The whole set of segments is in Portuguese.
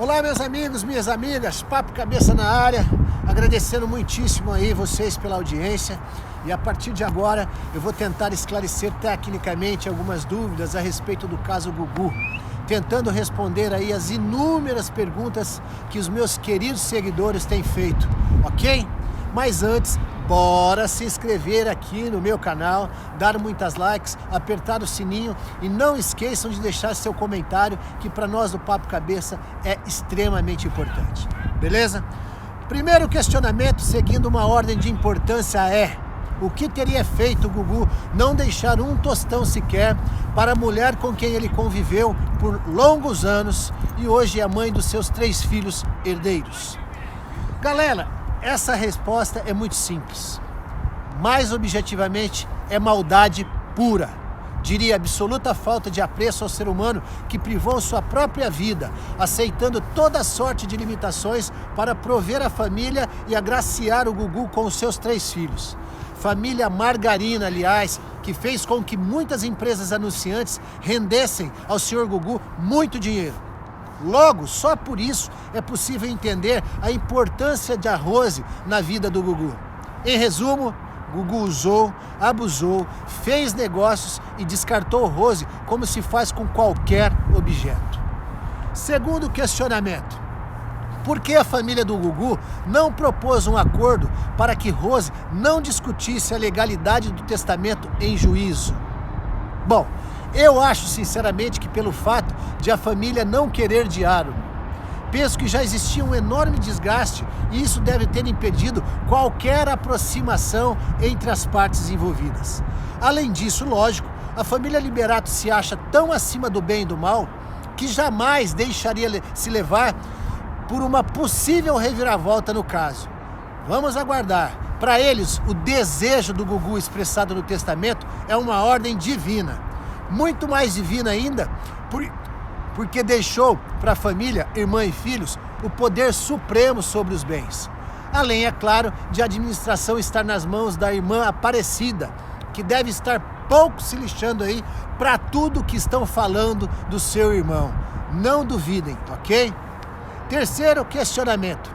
Olá, meus amigos, minhas amigas, Papo Cabeça na área, agradecendo muitíssimo aí vocês pela audiência e a partir de agora eu vou tentar esclarecer tecnicamente algumas dúvidas a respeito do caso Gugu, tentando responder aí as inúmeras perguntas que os meus queridos seguidores têm feito, ok? Mas antes, bora se inscrever aqui no meu canal, dar muitas likes, apertar o sininho e não esqueçam de deixar seu comentário, que para nós do Papo Cabeça é extremamente importante, beleza? Primeiro questionamento, seguindo uma ordem de importância, é: o que teria feito o Gugu não deixar um tostão sequer para a mulher com quem ele conviveu por longos anos e hoje é a mãe dos seus 3 filhos herdeiros? Galera, essa resposta é muito simples. Mais objetivamente, é maldade pura. Diria absoluta falta de apreço ao ser humano que privou sua própria vida, aceitando toda sorte de limitações para prover a família e agraciar o Gugu com os seus 3 filhos. Família margarina, aliás, que fez com que muitas empresas anunciantes rendessem ao senhor Gugu muito dinheiro. Logo, só por isso é possível entender a importância de Rose na vida do Gugu. Em resumo, Gugu usou, abusou, fez negócios e descartou Rose como se faz com qualquer objeto. Segundo questionamento: por que a família do Gugu não propôs um acordo para que Rose não discutisse a legalidade do testamento em juízo? Bom, eu acho sinceramente que pelo fato de a família não querer diálogo. Penso que já existia um enorme desgaste e isso deve ter impedido qualquer aproximação entre as partes envolvidas. Além disso, lógico, a família Liberato se acha tão acima do bem e do mal que jamais deixaria se levar por uma possível reviravolta no caso. Vamos aguardar. Para eles, o desejo do Gugu expressado no testamento é uma ordem divina. Muito mais divina ainda, porque deixou para a família, irmã e filhos, o poder supremo sobre os bens. Além, é claro, de a administração estar nas mãos da irmã Aparecida, que deve estar pouco se lixando aí para tudo que estão falando do seu irmão. Não duvidem, ok? Terceiro questionamento: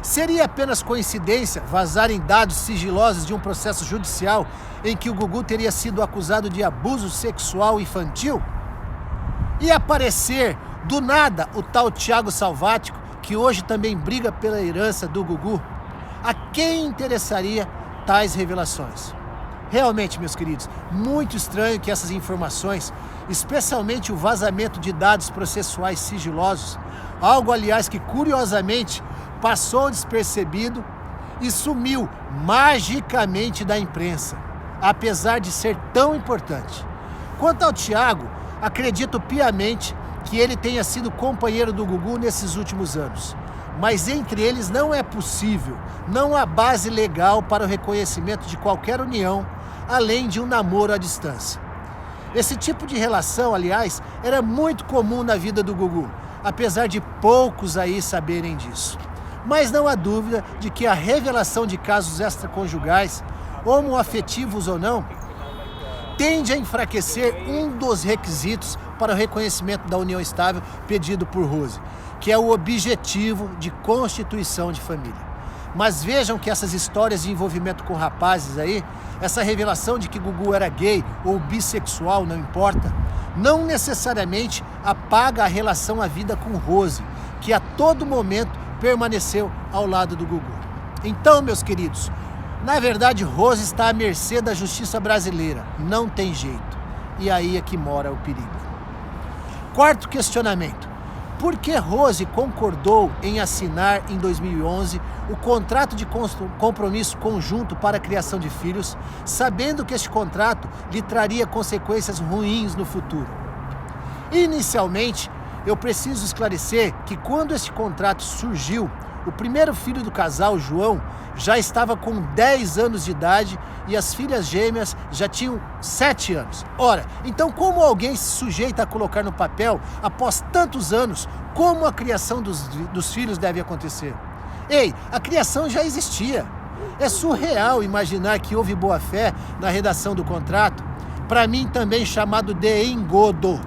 seria apenas coincidência vazarem dados sigilosos de um processo judicial em que o Gugu teria sido acusado de abuso sexual infantil? E aparecer do nada o tal Thiago Salvático, que hoje também briga pela herança do Gugu? A quem interessaria tais revelações? Realmente, meus queridos, muito estranho que essas informações, especialmente o vazamento de dados processuais sigilosos, algo aliás que curiosamente passou despercebido e sumiu magicamente da imprensa, apesar de ser tão importante. Quanto ao Thiago, acredito piamente que ele tenha sido companheiro do Gugu nesses últimos anos, mas entre eles não é possível, não há base legal para o reconhecimento de qualquer união, além de um namoro à distância. Esse tipo de relação, aliás, era muito comum na vida do Gugu, apesar de poucos aí saberem disso. Mas não há dúvida de que a revelação de casos extraconjugais, homoafetivos ou não, tende a enfraquecer um dos requisitos para o reconhecimento da união estável pedido por Rose, que é o objetivo de constituição de família. Mas vejam que essas histórias de envolvimento com rapazes aí, essa revelação de que Gugu era gay ou bissexual, não importa, não necessariamente apaga a relação à vida com Rose, que a todo momento permaneceu ao lado do Gugu. Então, meus queridos, na verdade, Rose está à mercê da justiça brasileira. Não tem jeito. E aí é que mora o perigo. Quarto questionamento: por que Rose concordou em assinar em 2011 o contrato de compromisso conjunto para a criação de filhos, sabendo que este contrato lhe traria consequências ruins no futuro? Inicialmente, eu preciso esclarecer que quando este contrato surgiu, o primeiro filho do casal, João, já estava com 10 anos de idade e as filhas gêmeas já tinham 7 anos. Ora, então como alguém se sujeita a colocar no papel, após tantos anos, como a criação dos filhos deve acontecer? Ei, a criação já existia. É surreal imaginar que houve boa-fé na redação do contrato, para mim também chamado de engodo.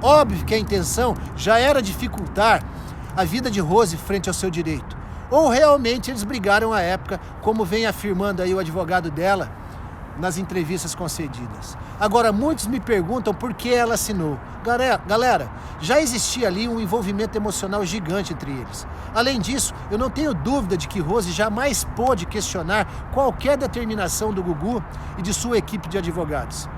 Óbvio que a intenção já era dificultar a vida de Rose frente ao seu direito. Ou realmente eles brigaram à época, como vem afirmando aí o advogado dela nas entrevistas concedidas. Agora, muitos me perguntam por que ela assinou. Galera, já existia ali um envolvimento emocional gigante entre eles. Além disso, eu não tenho dúvida de que Rose jamais pôde questionar qualquer determinação do Gugu e de sua equipe de advogados.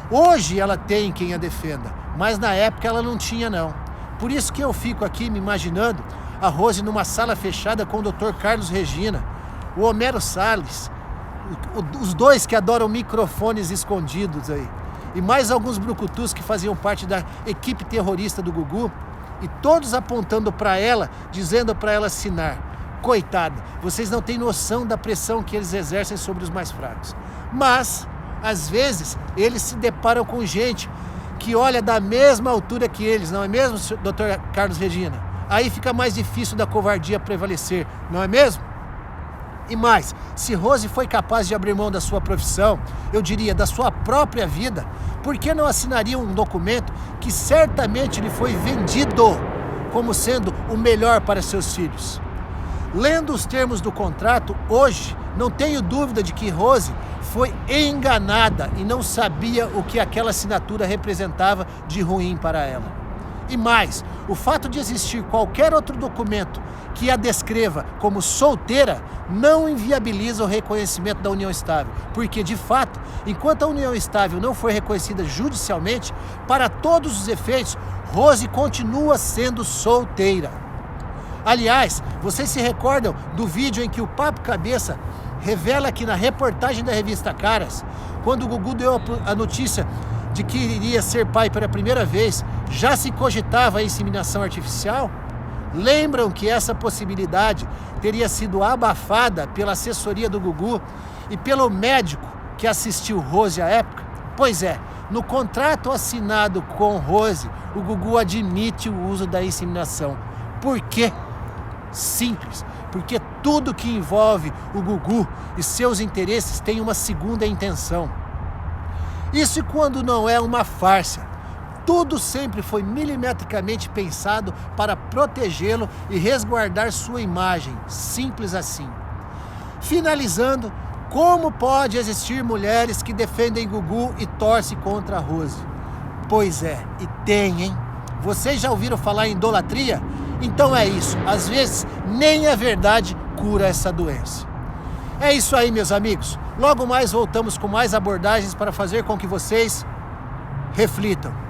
Hoje ela tem quem a defenda, mas na época ela não tinha não. Por isso que eu fico aqui me imaginando a Rose numa sala fechada com o Dr. Carlos Regina, o Homero Salles, os dois que adoram microfones escondidos aí, e mais alguns brucutus que faziam parte da equipe terrorista do Gugu, e todos apontando para ela, dizendo para ela assinar. Coitada, vocês não têm noção da pressão que eles exercem sobre os mais fracos. Mas, às vezes, eles se deparam com gente que olha da mesma altura que eles, não é mesmo, Dr. Carlos Regina? Aí fica mais difícil da covardia prevalecer, não é mesmo? E mais, se Rose foi capaz de abrir mão da sua profissão, eu diria da sua própria vida, por que não assinaria um documento que certamente lhe foi vendido como sendo o melhor para seus filhos? Lendo os termos do contrato, hoje, não tenho dúvida de que Rose foi enganada e não sabia o que aquela assinatura representava de ruim para ela. E mais, o fato de existir qualquer outro documento que a descreva como solteira não inviabiliza o reconhecimento da união estável, porque, de fato, enquanto a união estável não for reconhecida judicialmente, para todos os efeitos, Rose continua sendo solteira. Aliás, vocês se recordam do vídeo em que o Papo Cabeça revela que na reportagem da revista Caras, quando o Gugu deu a notícia de que iria ser pai pela primeira vez, já se cogitava a inseminação artificial? Lembram que essa possibilidade teria sido abafada pela assessoria do Gugu e pelo médico que assistiu Rose à época? Pois é, no contrato assinado com Rose, o Gugu admite o uso da inseminação. Por quê? Simples, porque tudo que envolve o Gugu e seus interesses tem uma segunda intenção. Isso quando não é uma farsa. Tudo sempre foi milimetricamente pensado para protegê-lo e resguardar sua imagem. Simples assim. Finalizando, como pode existir mulheres que defendem Gugu e torcem contra a Rose? Pois é, e tem, hein? Vocês já ouviram falar em idolatria? Então é isso. Às vezes, nem a verdade cura essa doença. É isso aí, meus amigos. Logo mais voltamos com mais abordagens para fazer com que vocês reflitam.